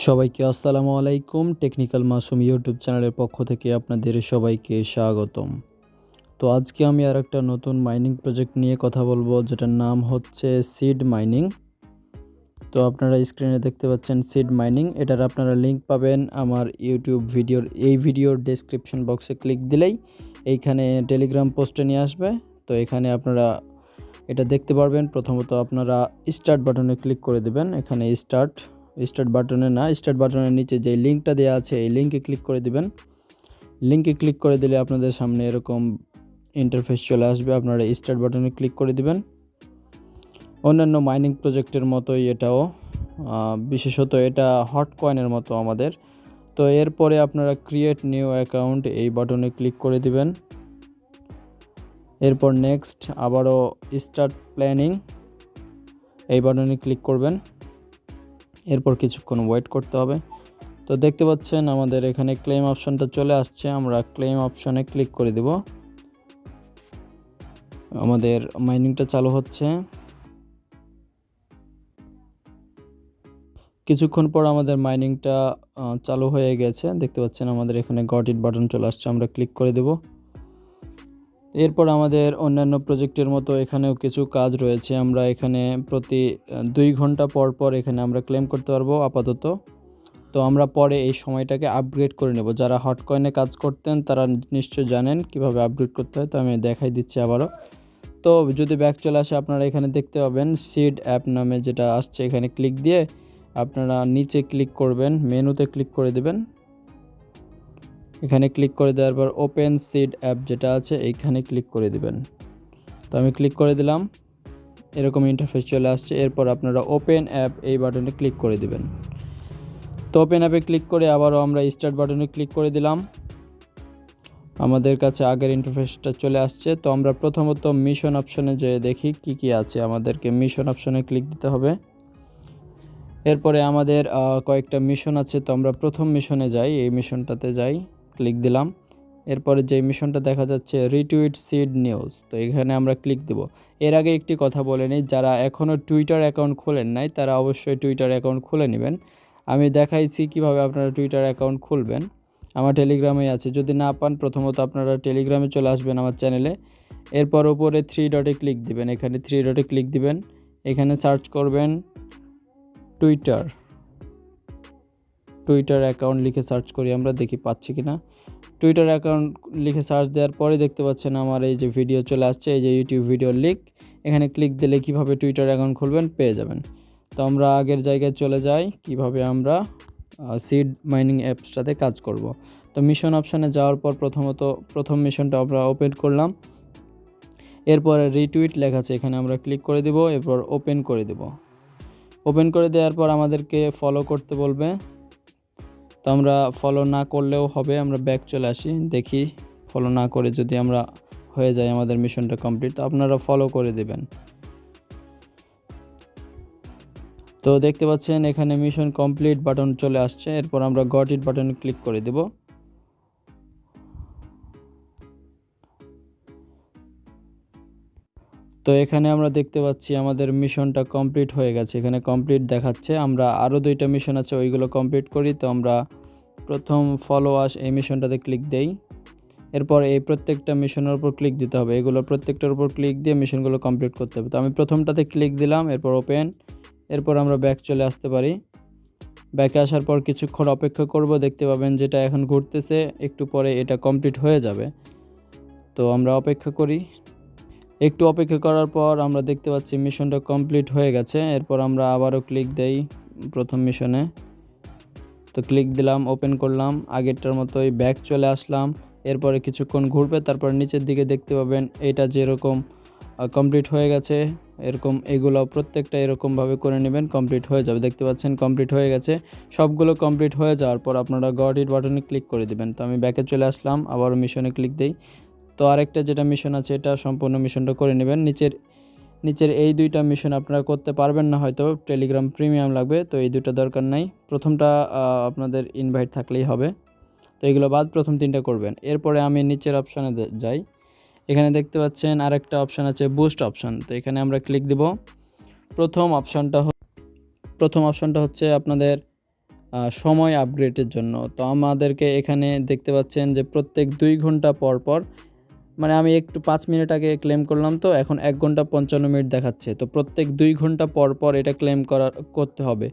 সবাইকে আসসালামু আলাইকুম। টেকনিক্যাল মাসুম ইউটিউব চ্যানেলের পক্ষ থেকে আপনাদের সবাইকে স্বাগতম। তো আজকে আমি আরেকটা নতুন মাইনিং প্রজেক্ট নিয়ে কথা বলবো, যেটার নাম হচ্ছে সিড মাইনিং। তো আপনারা স্ক্রিনে দেখতে পাচ্ছেন সিড মাইনিং। এটার আপনারা লিঙ্ক পাবেন আমার ইউটিউব ভিডিওর ডেসক্রিপশন বক্সে ক্লিক দিলেই এইখানে টেলিগ্রাম পোস্টে নিয়ে আসবে। তো এখানে আপনারা এটা দেখতে পারবেন। প্রথমত আপনারা স্টার্ট বাটনে ক্লিক করে দেবেন। এখানে স্টার্ট বাটনের নিচে যে লিঙ্কটা দেওয়া আছে এই লিঙ্কে ক্লিক করে দিবেন। লিঙ্কে ক্লিক করে দিলে আপনাদের সামনে এরকম ইন্টারফেস চলে আসবে। আপনারা স্টার্ট বাটনে ক্লিক করে দিবেন। অন্যান্য মাইনিং প্রজেক্টের মতোই এটাও, বিশেষত এটা হট কয়েনের মতো আমাদের। তো এরপরে আপনারা ক্রিয়েট নিউ অ্যাকাউন্ট এই বাটনে ক্লিক করে দিবেন। এরপর নেক্সট, আবারও স্টার্ট প্ল্যানিং এই বাটনে ক্লিক করবেন। এরপর কিছুক্ষণ ওয়েট করতে হবে। তো দেখতে পাচ্ছেন আমাদের এখানে ক্লেম অপশনটা চলে আসছে। আমরা ক্লেম অপশনে ক্লিক করে দেব। আমাদের মাইনিংটা চালু হচ্ছে। কিছুক্ষণ পর আমাদের মাইনিংটা চালু হয়ে গেছে। দেখতে পাচ্ছেন আমাদের এখানে গট ইট বাটন চলে আসছে, আমরা ক্লিক করে দেব। এরপর আমাদের অন্যান্য প্রজেক্টের মতো এখানেও কিছু কাজ রয়েছে। আমরা এখানে প্রতি 2 ঘন্টা পর পর এখানে আমরা ক্লেম করতে পারবো আপাতত। তো আমরা পরে এই সময়টাকে আপগ্রেড করে নেব। যারা হট কয়েনে কাজ করতেন তারা নিশ্চয়ই জানেন কিভাবে আপগ্রেড করতে হয়। তো আমি দেখাই দিচ্ছি আবারও। তো যদি ব্যাক চলে আসে আপনারা এখানে দেখতে পাবেন সিড অ্যাপ নামে যেটা আসছে, এখানে ক্লিক দিয়ে আপনারা নিচে ক্লিক করবেন, মেনুতে ক্লিক করে দেবেন। এখানে ক্লিক করে দেওয়ার পর ওপেন সিড অ্যাপ যেটা আছে এইখানে ক্লিক করে দিবেন। তো আমি ক্লিক করে দিলাম, এরকম ইন্টারফেস চলে আসছে। এরপর আপনারা ওপেন অ্যাপ এই বাটনে ক্লিক করে দিবেন। তো ওপেন অ্যাপে ক্লিক করে আবারও আমরা স্টার্ট বাটনে ক্লিক করে দিলাম। আমাদের কাছে আগের ইন্টারফেসটা চলে আসছে। তো আমরা প্রথমত মিশন অপশনে যে দেখি কি কি আছে, আমাদেরকে মিশন অপশনে ক্লিক দিতে হবে। এরপরে আমাদের কয়েকটা মিশন আছে। তো আমরা প্রথম মিশনে যাই, এই মিশনটাতে যাই, ক্লিক দিলাম। এরপরে যে মিশনটা দেখা যাচ্ছে রিটুইট সিড নিউজ, তো এখানে আমরা ক্লিক দেব। এর আগে একটি কথা বলে নিই, যারা এখনও টুইটার অ্যাকাউন্ট খোলেন নাই তারা অবশ্যই টুইটার অ্যাকাউন্ট খুলে নেবেন। আমি দেখাইছি কিভাবে আপনারা টুইটার অ্যাকাউন্ট খুলবেন, আমার টেলিগ্রামে আছে। যদি না পান প্রথমত আপনারা টেলিগ্রামে চলে আসবেন আমার চ্যানেলে। এরপর উপরে 3 ডটে ক্লিক দিবেন, এখানে 3 ডটে ক্লিক দিবেন। এখানে সার্চ করবেন টুইটার অ্যাকাউন্ট লিখে সার্চ করি, আমরা দেখি পাচ্ছি কিনা। টুইটার অ্যাকাউন্ট লিখে সার্চ দেওয়ার পরে দেখতে পাচ্ছেন আমার এই যে ভিডিও চলে আসছে, এই যে ইউটিউব ভিডিওর লিঙ্ক। এখানে ক্লিক দিলে কিভাবে টুইটার অ্যাকাউন্ট খুলবেন পেয়ে যাবেন। তো আমরা আগের জায়গায় চলে যাই, কিভাবে আমরা সিড মাইনিং অ্যাপসটাতে কাজ করব। তো মিশন অপশানে যাওয়ার পর প্রথম মিশনটা আমরা ওপেন করলাম। এরপরে রিটুইট লেখা আছে, এখানে আমরা ক্লিক করে দেব। এরপর ওপেন করে দেব। ওপেন করে দেওয়ার পর আমাদেরকে ফলো করতে বলবে। তো আমরা ফলো না করলেও হবে, আমরা ব্যাক চলে আসি, দেখি ফলো না করে যদি আমরা হয়ে যায় আমাদের মিশনটা কমপ্লিট। তো আপনারা ফলো করে দেবেন। তো দেখতে পাচ্ছেন এখানে মিশন কমপ্লিট বাটন চলে আসছে। এরপর আমরা গট ইট বাটনে ক্লিক করে দেব। তো এখানে আমরা দেখতে পাচ্ছি আমাদের মিশনটা কমপ্লিট হয়ে গেছে, এখানে কমপ্লিট দেখাচ্ছে। আমরা আরও 2টা মিশন আছে, ওইগুলো কমপ্লিট করি। তো আমরা প্রথম ফলো আস এই মিশনটাতে ক্লিক দেই। এরপর এই প্রত্যেকটা মিশনের উপর ক্লিক দিতে হবে, এগুলো প্রত্যেকটার উপর ক্লিক দিয়ে মিশনগুলো কমপ্লিট করতে হবে। তো আমি প্রথমটাতে ক্লিক দিলাম, এরপর ওপেন। এরপর আমরা ব্যাক চলে আসতে পারি। ব্যাকে আসার পর কিছুক্ষণ অপেক্ষা করব, দেখতে পাবেন যেটা এখন ঘুরতেছে, একটু পরে এটা কমপ্লিট হয়ে যাবে। তো আমরা অপেক্ষা করি। একটু অপেক্ষা করার পর আমরা দেখতে পাচ্ছি মিশনটা কমপ্লিট হয়ে গেছে। এরপর আমরা আবারও ক্লিক দেই প্রথম মিশনে। তো ক্লিক দিলাম, ওপেন করলাম, আগেরটার মতোই ব্যাক চলে আসলাম। এরপরে কিছুক্ষণ ঘুরবে, তারপর নিচের দিকে দেখতে পাবেন এটা যেরকম কমপ্লিট হয়ে গেছে, এরকম এগুলো প্রত্যেকটা এরকমভাবে করে নেবেন, কমপ্লিট হয়ে যাবে। দেখতে পাচ্ছেন কমপ্লিট হয়ে গেছে। সবগুলো কমপ্লিট হয়ে যাওয়ার পর আপনারা গট ইট বাটনে ক্লিক করে দেবেন। তো আমি ব্যাকে চলে আসলাম, আবারও মিশনে ক্লিক দিই। তো আরেকটা যেটা মিশন আছে এটা সম্পূর্ণ মিশনটা করে নেবেন। নিচের এই 2টা মিশন আপনারা করতে পারবেন না, হয়তো টেলিগ্রাম প্রিমিয়াম লাগবে। তো এই 2টা দরকার নাই, প্রথমটা আপনাদের ইনভাইট থাকলেই হবে। তো এগুলো বাদ প্রথম 3টা করবেন। এরপরে আমি নিচের অপশানে যাই। এখানে দেখতে পাচ্ছেন আরেকটা অপশান আছে বুস্ট অপশান। তো এখানে আমরা ক্লিক দেব। প্রথম অপশানটা হচ্ছে আপনাদের সময় আপগ্রেডের জন্য। তো আমাদেরকে এখানে দেখতে পাচ্ছেন যে প্রত্যেক 2 ঘন্টা পর পর, মানে আমি একটু 5 মিনিট আগে ক্লেম করলাম, তো এখন 1 ঘন্টা 55 মিনিট দেখাচ্ছে। তো প্রত্যেক 2 ঘন্টা পর পর এটা ক্লেম করতে হবে।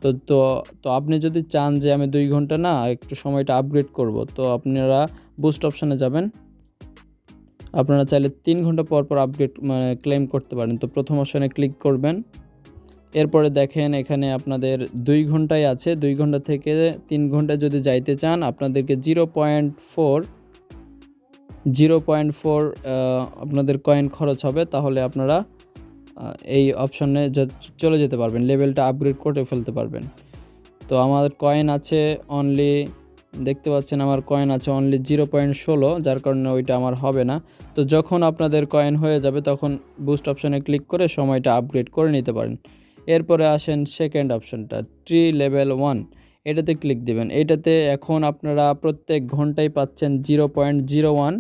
তো তো তো আপনি যদি চান যে আমি 2 ঘন্টা না, একটু সময়টা আপগ্রেড করব, তো আপনারা বুস্ট অপশানে যাবেন। আপনারা চাইলে 3 ঘন্টা পর পর আপগ্রেড মানে ক্লেম করতে পারেন। তো প্রথম অপশানে ক্লিক করবেন। এরপরে দেখেন এখানে আপনাদের 2 ঘন্টাই আছে। 2 ঘন্টা থেকে 3 ঘন্টায় যদি যাইতে চান, আপনাদেরকে 0.4 আপনাদের কয়েন খরচ হবে। তাহলে আপনারা এই অপশনে চলে যেতে পারবেন, লেভেলটা আপগ্রেড করে ফেলতে পারবেন। তো আমার কয়েন আছে অনলি, দেখতে পাচ্ছেন আমার কয়েন আছে অনলি 0.16, যার কারণে ওইটা আমার হবে না। তো যখন আপনাদের কয়েন হয়ে যাবে তখন বুস্ট অপশানে ক্লিক করে সময়টা আপগ্রেড করে নিতে পারেন। এরপরে আসেন সেকেন্ড অপশানটা, ট্রি লেভেল 1, এটাতে ক্লিক দিবেন। এটাতে এখন আপনারা প্রত্যেক ঘন্টায় পাচ্ছেন 0.01।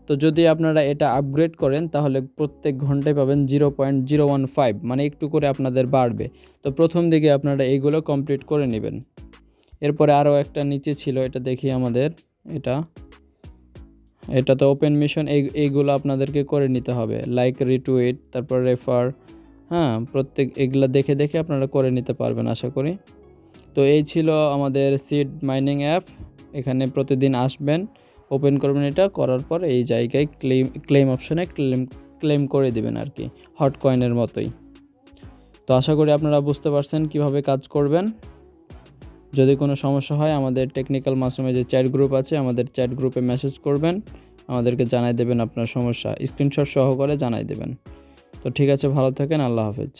তো যদি আপনারা এটা আপগ্রেড করেন তাহলে প্রত্যেক ঘন্টায় পাবেন 0.015, মানে একটু করে আপনাদের বাড়বে। তো প্রথম দিকে আপনারা এইগুলো কমপ্লিট করে নেবেন। এরপরে আরও একটা নিচে ছিল, এটা দেখি আমাদের, এটা তো ওপেন মিশন, এইগুলো আপনাদেরকে করে নিতে হবে, লাইক, রিটুইট, তারপর রেফার, হ্যাঁ, প্রত্যেক এগুলো দেখে দেখে আপনারা করে নিতে পারবেন আশা করি। তো এই ছিল আমাদের সিড মাইনিং অ্যাপ। এখানে প্রতিদিন আসবেন, ওপেন করবেন, এটা করার পর এই জায়গায় ক্লেম অপশানে ক্লেম করে দিবেন আর কি, হট কয়েনের মতোই। তো আশা করি আপনারা বুঝতে পারছেন কিভাবে কাজ করবেন। যদি কোনো সমস্যা হয় আমাদের টেকনিক্যাল মাশরুমে যে চ্যাট গ্রুপ আছে, আমাদের চ্যাট গ্রুপে মেসেজ করবেন, আমাদেরকে জানাই দেবেন আপনার সমস্যা, স্ক্রিনশট সহকারে জানাই দেবেন। তো ঠিক আছে, ভালো থাকেন, আল্লাহ হাফেজ।